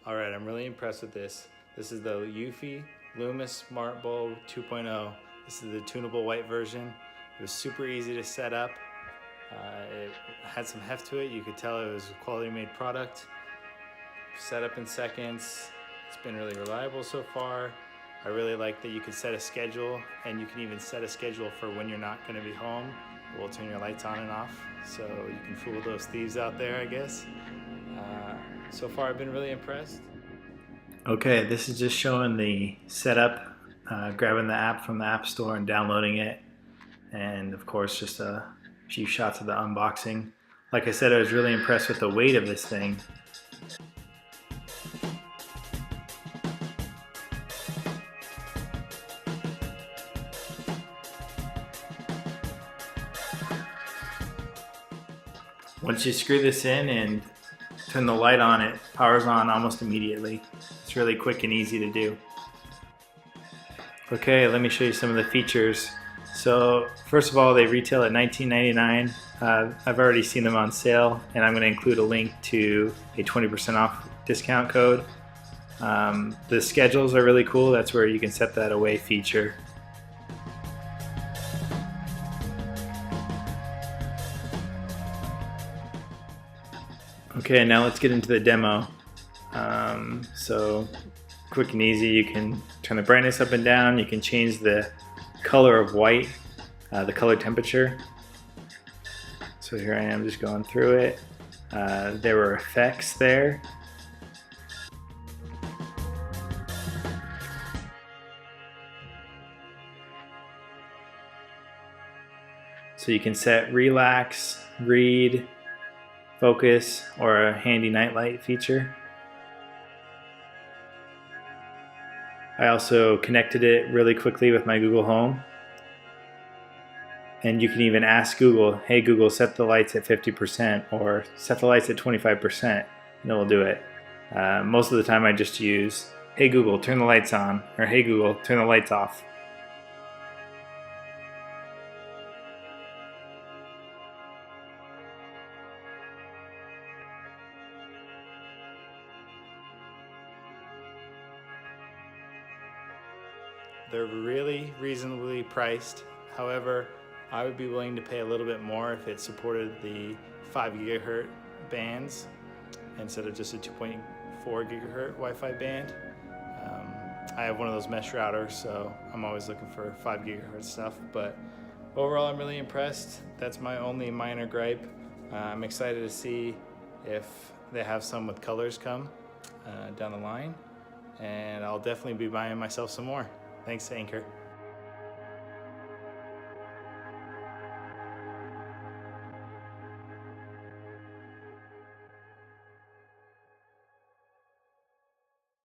Alright, I'm really impressed with this. This is the eufy Lumos Smart Bulb 2.0. This is the tunable white version. It was super easy to set up. It had some heft to it. You could tell it was a quality made product. Set up in seconds. It's been really reliable so far. I really like that you can set a schedule, and you can even set a schedule for when you're not going to be home. It will turn your lights on and off, so you can fool those thieves out there, I guess. So far I've been really impressed. Okay, this is just showing the setup, grabbing the app from the App Store and downloading it, and of course just a few shots of the unboxing. Like I said, I was really impressed with the weight of this thing. Once you screw this in and turn the light on, it powers on almost immediately. It's really quick and easy to do. Okay, let me show you some of the features. So first of all, they retail at $19.99. I've already seen them on sale, and I'm going to include a link to a 20% off discount code. The schedules are really cool. That's where you can set that away feature. Okay, now let's get into the demo. So quick and easy, you can turn the brightness up and down, you can change the color of white, the color temperature. So here I am just going through it. There were effects there. So you can set relax, read, focus, or a handy nightlight feature. I also connected it really quickly with my Google Home. And you can even ask Google, hey Google, set the lights at 50% or set the lights at 25%, and it will do it. Most of the time I just use, hey Google, turn the lights on, or hey Google, turn the lights off. They're really reasonably priced. However, I would be willing to pay a little bit more if it supported the 5 gigahertz bands instead of just a 2.4 gigahertz Wi-Fi band. I have one of those mesh routers, so I'm always looking for 5 gigahertz stuff. But overall, I'm really impressed. That's my only minor gripe. I'm excited to see if they have some with colors come down the line, and I'll definitely be buying myself some more. Thanks, Anchor.